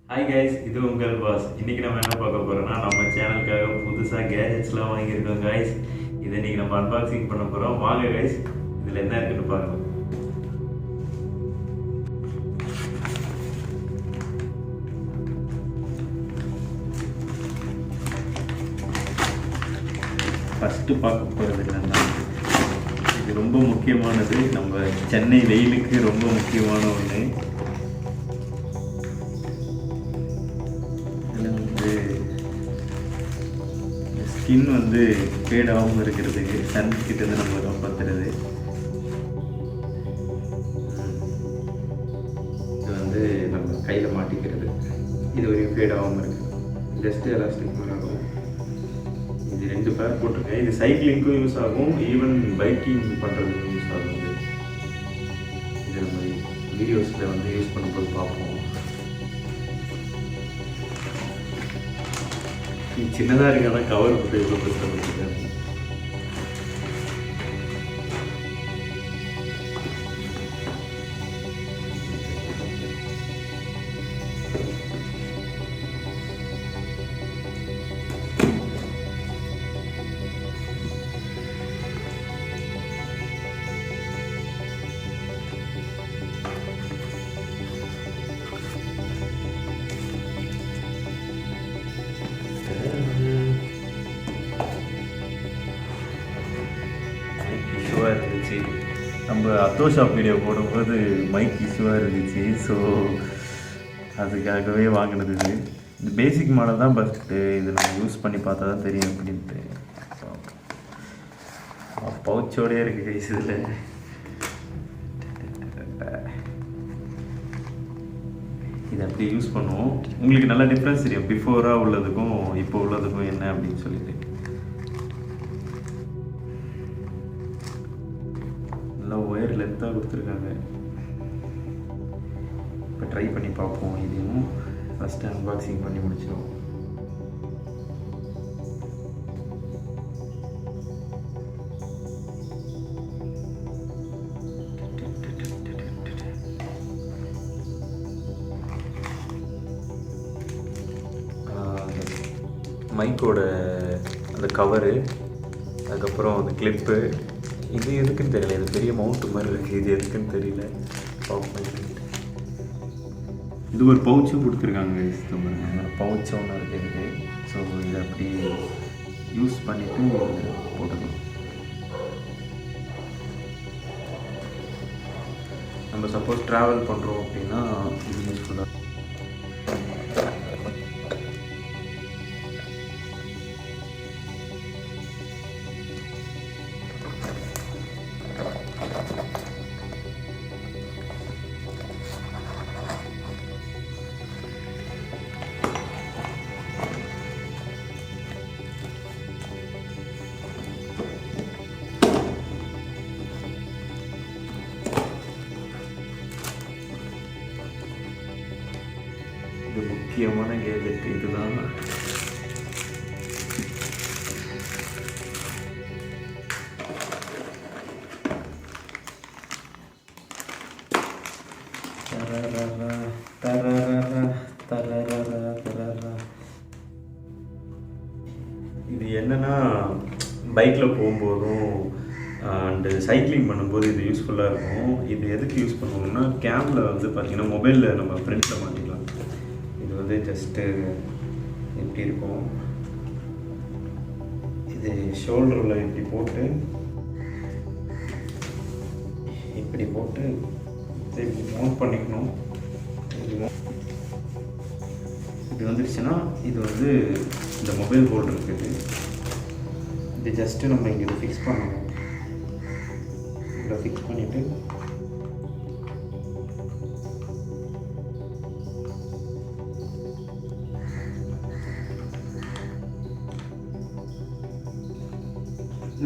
Hi guys, இது உங்கள் pass. இன்றைக்கி நம்ம என்ன பார்க்க போகிறோம்னா, நம்ம சேனலுக்காக புதுசாக கேஜெட்ஸ்லாம் வாங்கியிருக்கோம் கைஸ். இதை இன்றைக்கி நம்ம அன்பாக்சிங் பண்ண போகிறோம். வாங்க கைஸ், இதில் என்ன இருக்குன்னு பாருங்கள். ஃபஸ்ட்டு பார்க்க போகிறது என்னென்னா, இது ரொம்ப முக்கியமானது. நம்ம சென்னை வெயிலுக்கு ரொம்ப முக்கியமான ஒன்று. ஸ்கின் வந்து ஃபேடாகவும் இருக்கிறதுக்கு சன்கிட்டேருந்து நம்ம காப்பாற்றுறது. இது வந்து நம்ம கையில் மாட்டிக்கிறது. இது ஒரு ஃபேடாகவும் இருக்குது. ஜஸ்ட்டு எலாஸ்டிக் மாதிரி ஆகும். இது 2 பேர் போட்டிருக்கேன். இது சைக்கிளிங்க்கும் யூஸ் ஆகும், ஈவன் பைக்கிங் பண்ணுறதுக்கும் யூஸ் ஆகும். இது நம்ம வீடியோஸில் வந்து யூஸ் பண்ணும்போது பார்ப்போம். சின்னதாக இருக்கு, ஆனால் கவர் போட்டு எவ்வளோ பெருசாக பண்ணிருக்காங்க. இருந்துச்சு. நம்ம அத்தோ ஷாப் வீடியோ போடும்போது மைக் இஷ்யூவாக இருந்துச்சு. ஸோ அதுக்காகவே வாங்கினது. இது பேசிக் மாடல் தான், பட் இது நம்ம யூஸ் பண்ணி பார்த்தா தான் தெரியும் அப்படின்ட்டு. பவுச்சோடே இருக்குது கைஸ். இதில் இதை அப்படியே யூஸ் பண்ணுவோம். உங்களுக்கு நல்லா டிஃப்ரென்ஸ் தெரியும், பிஃபோராக உள்ளதுக்கும் இப்போ உள்ளதுக்கும் என்ன அப்படின்னு சொல்லிட்டு. நல்லா ஒயர் லென்த்தாக கொடுத்துருக்காங்க. இப்போ ட்ரை பண்ணி பார்ப்போம். இதையும் ஃபஸ்ட்டு அன்பாக்சிங் பண்ணி முடிச்சிடும். மைக்கோட அந்த கவரு, அதுக்கப்புறம் அந்த கிளிப்பு. இது எதுக்குன்னு தெரியல, இது பெரிய மவுண்ட் மாதிரி இருக்குது. இது எதுக்குன்னு தெரியல. இது ஒரு பவுச்சும் கொடுத்துருக்காங்க. பவுச்சு ஒன்று இருக்குது. ஸோ இதை அப்படி யூஸ் பண்ணிவிட்டு போட்டுக்கணும். நம்ம சப்போஸ் ட்ராவல் பண்ணுறோம் அப்படின்னா இது யூஸ்ஃபுல்லாக. இது முக்கியமான கேஜெட் இதுதான். இது என்னன்னா, பைக்கில் போகும்போதும் அண்டு சைக்கிளிங் பண்ணும்போது இது யூஸ்ஃபுல்லாக இருக்கும். இது எதுக்கு யூஸ் பண்ணுவோம்னா, கேமில் வந்து பார்த்திங்கன்னா மொபைலில் நம்ம ஃப்ரண்ட்டில் மாட்டிக்கலாம். இது வந்து ஜஸ்ட்டு எப்படி இருக்கும், இது ஷோல்டரில் இப்படி போட்டு இப்படி மவுண்ட் பண்ணிக்கணும். இது வந்துடுச்சுன்னா இது வந்து இந்த மொபைல் ஹோல்டர் இருக்குது. இது ஜஸ்ட்டு நம்ம இங்கே இதை ஃபிக்ஸ் பண்ணணும். இதை ஃபிக்ஸ் பண்ணிவிட்டு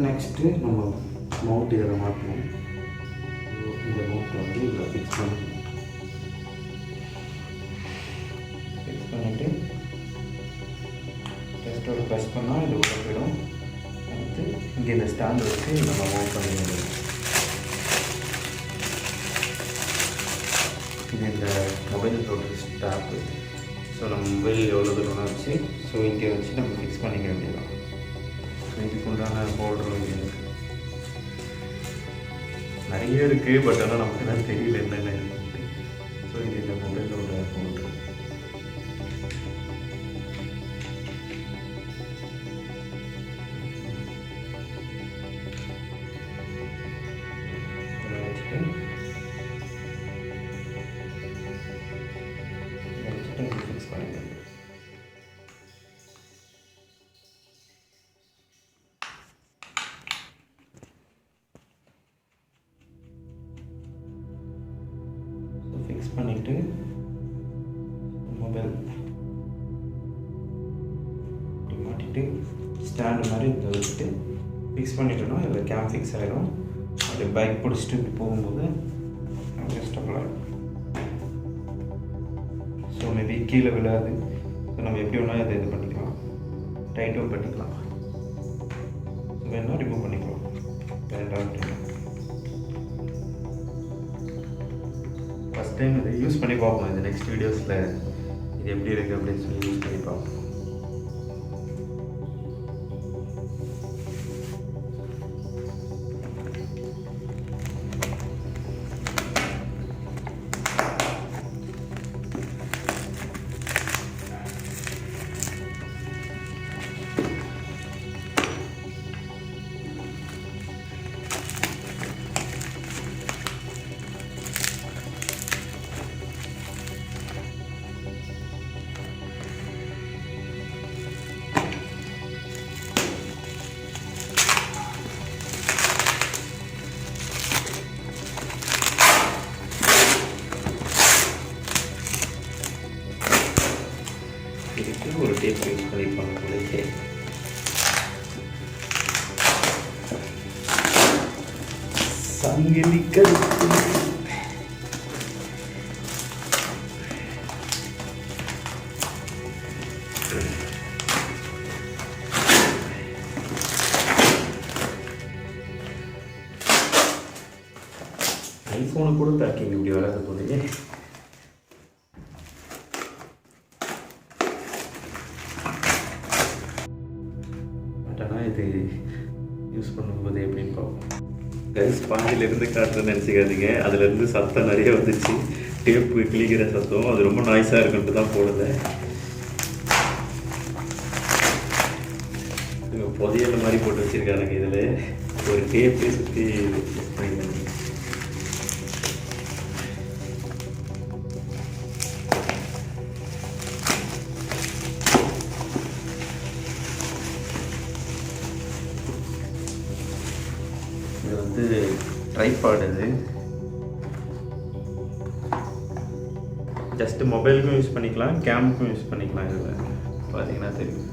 நெக்ஸ்ட்டு நம்ம மவுண்ட் இதில் மாட்டணும். இந்த மவுண்ட் வந்து இதில் ஃபிக்ஸ் பண்ணணும். ஃபிக்ஸ் பண்ணிவிட்டு ஜஸ்ட் ஒரு ப்ரெஸ் பண்ணால் இது உள்ள போயிடும். அடுத்து இங்கே இந்த ஸ்டாண்ட் வச்சு நம்ம மவுண்ட் பண்ணி முடியும். இது இந்த mobile holder stop. So so நம்ம மொபைல் எவ்வளோ தூரம் ஆச்சு, ஸோ இங்கே வச்சு நம்ம ஃபிக்ஸ் பண்ணிக்க வேண்டியதான். ஸோ இதுக்கு உண்டான ஹோல்டர் இங்கே இருக்குது, நிறைய இருக்குது, பட் ஆனால் நமக்கு தான் தெரியல என்னென்ன இருக்குது. ஸோ இது இந்த மொபைலோட ஹோல்டர். ஃபிக்ஸ் பண்ணிக்கலாம். ஃபிக்ஸ் பண்ணிவிட்டு மொபைல் இப்படி மாட்டிட்டு ஸ்டாண்டு மாதிரி இதை வச்சுட்டு ஃபிக்ஸ் பண்ணிட்டோன்னா இதில் கேம் ஃபிக்ஸ் ஆகிடும். அப்படியே பைக் பிடிச்சிட்டு இப்படி போகும்போது அட்ஜஸ்டபுளாக இருக்கும். ஸோ மேபி கீழே விழாது. ஸோ நம்ம எப்படி வேணால் இதை இது பண்ணிக்கலாம், டைட்டும் பண்ணிக்கலாம். ஸோ வேணால் ரிமூவ் பண்ணிக்கலாம், வேண்டாம் அப்படின்னா. ஃபஸ்ட் டைம் இதை யூஸ் பண்ணி பார்ப்போம். இது நெக்ஸ்ட் வீடியோஸில் இது எப்படி இருக்குது அப்படின்னு சொல்லி யூஸ் பண்ணி பார்ப்போம். இதுக்கு ஒரு டேப் யூஸ் பண்ணியிருப்பாங்க போலயே. சங்கிலி கருப்பு ஐஃபோனு கூட பேக்கிங் இப்படி வராது போலயே. ஆனால் இது யூஸ் பண்ணும்போது எப்படின்னு பார்ப்போம். கைஸ் பாஞ்சிலேருந்து காட்டுறேன்னு நினச்சிக்காதீங்க, அதுலேருந்து சத்தம் நிறைய வந்துச்சு. டேப்பு கிளிக்கிற சத்தம், அது ரொம்ப நாய்ஸாக இருக்குன்ட்டு தான் போடலை. புதையல் மாதிரி போட்டு வச்சுருக்காங்க. இதில் ஒரு டேப்பே சுற்றி பண்ணிடுறாங்க. இது வந்து ட்ரைபாட். இது ஜஸ்ட் மொபைலுக்கும் யூஸ் பண்ணிக்கலாம், கேமுக்கும் யூஸ் பண்ணிக்கலாம். இதில் பார்த்தீங்கன்னா தெரியும்.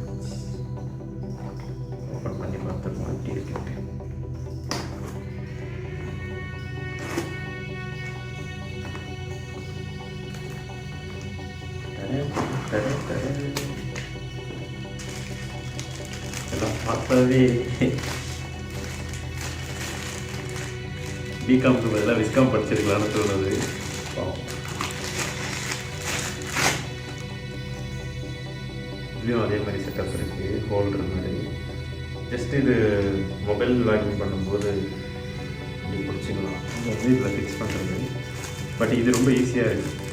ஓப்பன் பண்ணி பார்த்துருக்கோம் எப்படி இருக்கு. எல்லாம் பார்த்தாவே பிகாம்க்கு பதிலாக விஸ்காம் படிச்சிருக்கலாம்னு தோணுது. இதுலேயும் அதே மாதிரி செட்டப் இருக்குது, ஹோல்டர் மாதிரி. ஜஸ்ட் இது மொபைல் லாகின் பண்ணும்போது இப்படி பிடிச்சிக்கலாம். இது வந்து இதில் ஃபிக்ஸ் பண்ணுறது. பட் இது ரொம்ப ஈஸியாக இருக்குது,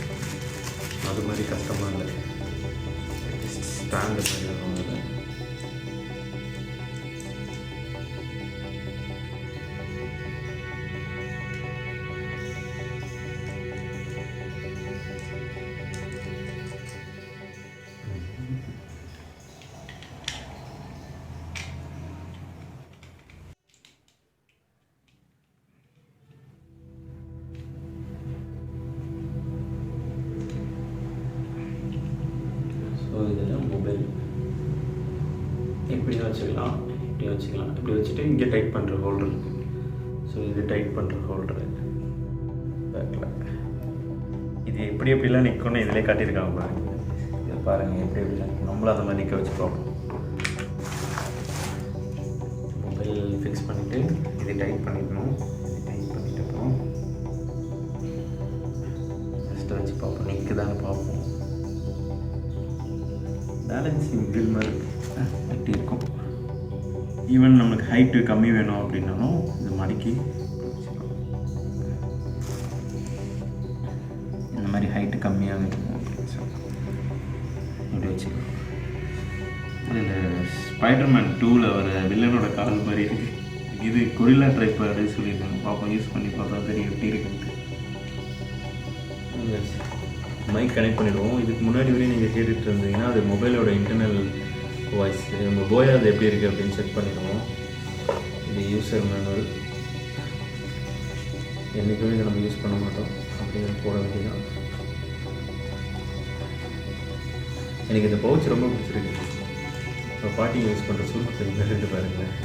அது மாதிரி கஷ்டமாக இல்லை. ஜஸ்ட் ஸ்டாண்டு மாதிரி இருக்கும். ஸோ இதெல்லாம் மொபைல் எப்படியும் வச்சுக்கலாம், இப்படி வச்சுக்கலாம். இப்படி வச்சுட்டு இங்கே டைட் பண்ணுற ஹோல்டர் இருக்குது. ஸோ இது டைட் பண்ணுற ஹோல்டரு பேக்கில். இது எப்படி எப்படிலாம் நிற்கும்னு இதிலே காட்டியிருக்காங்க பாருங்கள். இதை பாருங்கள் எப்படி எப்படிலாம் நிற்கும். நம்மளும் அந்த மாதிரி நிற்க வச்சு பார்ப்போம். மொபைல் ஃபிக்ஸ் பண்ணிவிட்டு இது டைட் பண்ணிக்கணும். இது டைட் பண்ணிட்டு அப்புறம் ஜஸ்ட்டு வச்சு பார்ப்போம், நிற்குதான்னு பார்ப்போம். பேலன்சிங் வீல் மாதிரி எப்படி இருக்கும். ஈவன் நம்மளுக்கு ஹைட்டு கம்மி வேணும் அப்படின்னாலும் இந்த மடிக்கி இந்த மாதிரி ஹைட்டு கம்மியாக இருக்கும் அப்படின்னு சொல்லி இப்படி வச்சுக்கலாம். அதில் ஸ்பைடர்மேன் 2ல் வர வில்லனோட கால் மாதிரி இருக்குது. இது கொரில்லா ட்ரைபாடு சொல்லியிருக்காங்க. பார்ப்போம், யூஸ் பண்ணி பார்த்தா தெரியும் எப்படி இருக்குன்ட்டு. மைக் கனெக்ட் பண்ணிவிடுவோம். இதுக்கு முன்னாடி வரையும் நீங்கள் கேட்டுட்டு இருந்தீங்கன்னா அது மொபைலோட இன்டர்னல் வாய்ஸ். நம்ம போயா அது எப்படி இருக்குது அப்படின்னு செக் பண்ணிடுவோம். இது யூசர் மேனுவல். என்றைக்குமே இதை நம்ம யூஸ் பண்ண மாட்டோம் அப்படின்னு போட வேண்டியதான். எனக்கு இந்த பவுச் ரொம்ப பிடிச்சிருக்கு. இப்போ பாட்டிங்க யூஸ் பண்ணுற சூழ்நிலை ரெண்டு பாருங்களேன்.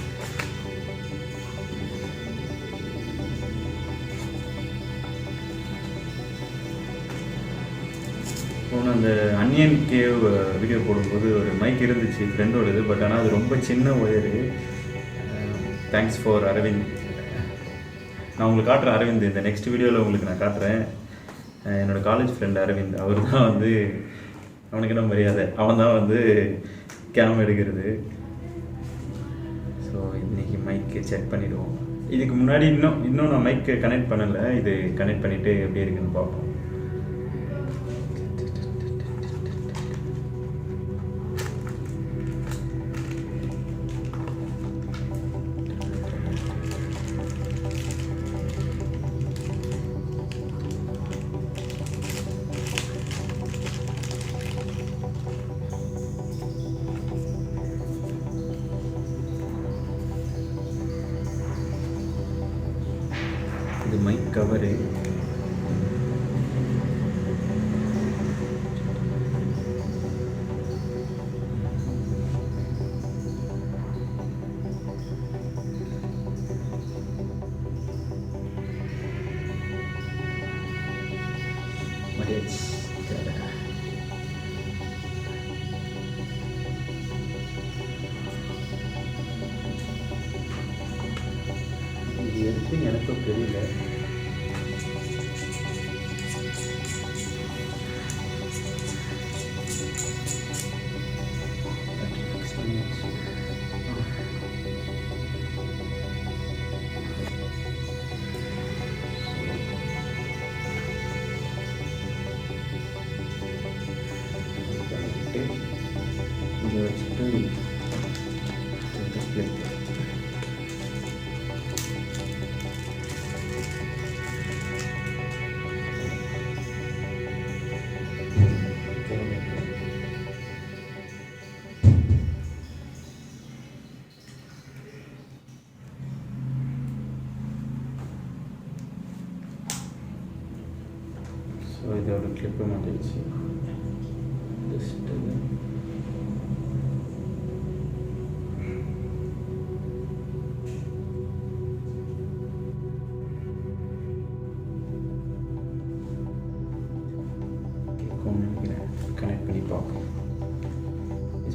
போன அந்த அன்னியன் கேவ் வீடியோ போடும்போது ஒரு மைக் இருந்துச்சு ஃப்ரெண்டோடது. பட் ஆனால் அது ரொம்ப சின்ன ஒயரு. Thanks for Aravind. நான் உங்களுக்கு காட்டுறேன் அரவிந்த். இந்த நெக்ஸ்ட் வீடியோவில் உங்களுக்கு நான் காட்டுறேன். என்னோடய காலேஜ் ஃப்ரெண்ட் அரவிந்த். அவர் தான் வந்து அவனுக்கு என்ன மரியாதை, அவன் தான் வந்து கேம் எடுக்கிறது. ஸோ இன்றைக்கி மைக்கு செக் பண்ணிவிடுவோம். இதுக்கு முன்னாடி இன்னும் நான் மைக்கு கனெக்ட் பண்ணலை. இது கனெக்ட் பண்ணிவிட்டு எப்படி இருக்குன்னு பார்ப்போம். இது மைக் கவரு. இது எதுக்கு எனக்கும் தெரியல. இங்கே வச்சுட்டு ஸோ இதோட கிளிப்பு மாட்டிடுச்சு. ஜஸ்ட்டு கனெக்ட் பண்ணி பார்ப்போம்.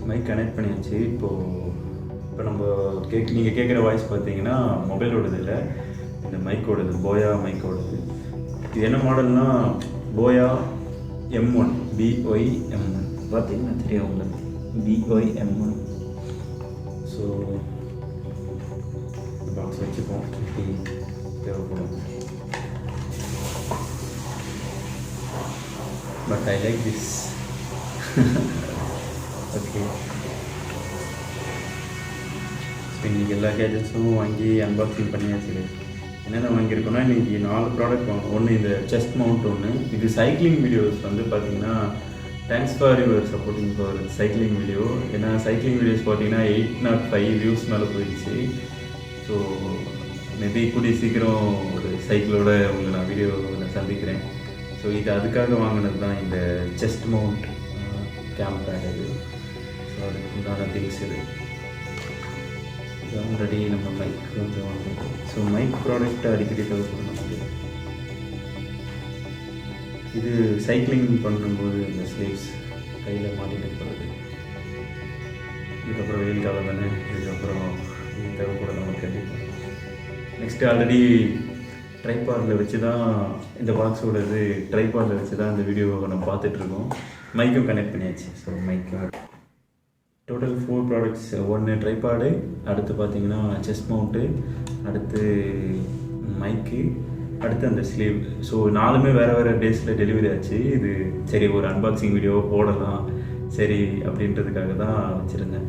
மைக் கனெக்ட் பண்ணியாச்சு. இப்போ நம்ம நீங்கள் கேட்குற வாய்ஸ் பார்த்தீங்கன்னா மொபைலோடது இல்லை, இந்த மைக்கோடது, போயா மைக்கோடது. இது என்ன மாடல்னா போயா M1 BY M1 பார்த்தீங்கன்னா தெரியும் உங்களுக்கு, BY M1. ஸோ பாக்ஸ் வச்சுப்போம், இப்படி தேவைப்படும். But I like this. Okay, இன்றைக்கி எல்லா கேஜெட்ஸும் வாங்கி அன்பாக்சிங் பண்ணியாச்சு. என்னென்ன வாங்கியிருக்கோன்னா இன்றைக்கி 4 ப்ராடக்ட் வாங்கணும். ஒன்று இந்த செஸ்ட் மவுண்ட் ஒன்று. இது சைக்கிளிங் வீடியோஸ் வந்து பார்த்திங்கன்னா thanks for your supporting for cycling video. ஏன்னா சைக்கிளிங் வீடியோஸ் பார்த்தீங்கன்னா 805 வியூஸ் மேலே போயிடுச்சு. ஸோ மேபி கூடிய சீக்கிரம் ஒரு சைக்கிளோட உங்களை நான் வீடியோவில் சந்திக்கிறேன். ஸோ இது அதுக்காக வாங்கினது தான் இந்த செஸ்ட் மவுண்ட் கேம்ப் பேட். அது ஸோ அதுக்கு உண்டான திங்ஸ் இது. ஆல்ரெடி நம்ம மைக் வந்து வாங்கிட்டோம். ஸோ மைக் ப்ராடக்ட் அடிக்கடி தேவைப்படும் நமக்கு. இது சைக்கிளிங் பண்ணும்போது இந்த ஸ்லீவ்ஸ் கையில் மாட்டிட்டு போகிறது. இதுக்கப்புறம் வெயில் காலம் தானே, இதுக்கப்புறம் இது தேவைப்படும் நமக்கு கண்டிப்பாக. நெக்ஸ்ட்டு ஆல்ரெடி ட்ரைபாடில் வச்சு தான் இந்த பாக்ஸோட ட்ரைபாடில் வச்சு தான் இந்த வீடியோவை நம்ம பார்த்துட்ருக்கோம். மைக்கும் கனெக்ட் பண்ணியாச்சு. ஸோ மைக்கு டோட்டல் 4 ப்ராடக்ட்ஸ். ஒன்று ட்ரைபாடு, அடுத்து பார்த்தீங்கன்னா செஸ்ட் மவுண்ட்டு, அடுத்து மைக்கு, அடுத்து அந்த ஸ்லீவ். ஸோ 4மே வேறு டேஸில் டெலிவரி ஆச்சு. இது சரி ஒரு அன்பாக்சிங் வீடியோ போடலாம் சரி அப்படின்றதுக்காக தான் வச்சுருந்தேன்.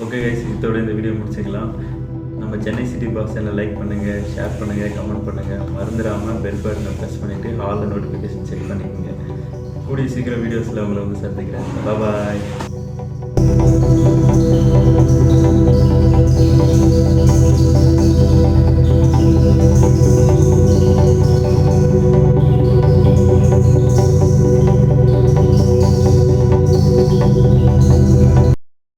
ஓகே கைஸ், இதோட இந்த வீடியோ முடிச்சுக்கலாம். நம்ம Chennai city box channel like பண்ணுங்கள், ஷேர் பண்ணுங்கள், கமெண்ட் பண்ணுங்கள். மறந்துடாமல் பெல் பட்டனை ப்ரெஸ் பண்ணிவிட்டு ஹாலில் நோட்டிஃபிகேஷன் செக் பண்ணிக்கோங்க. கூடிய சீக்கிரம் வீடியோஸில் உங்களை வந்து சந்திக்கிறேன். பாய்.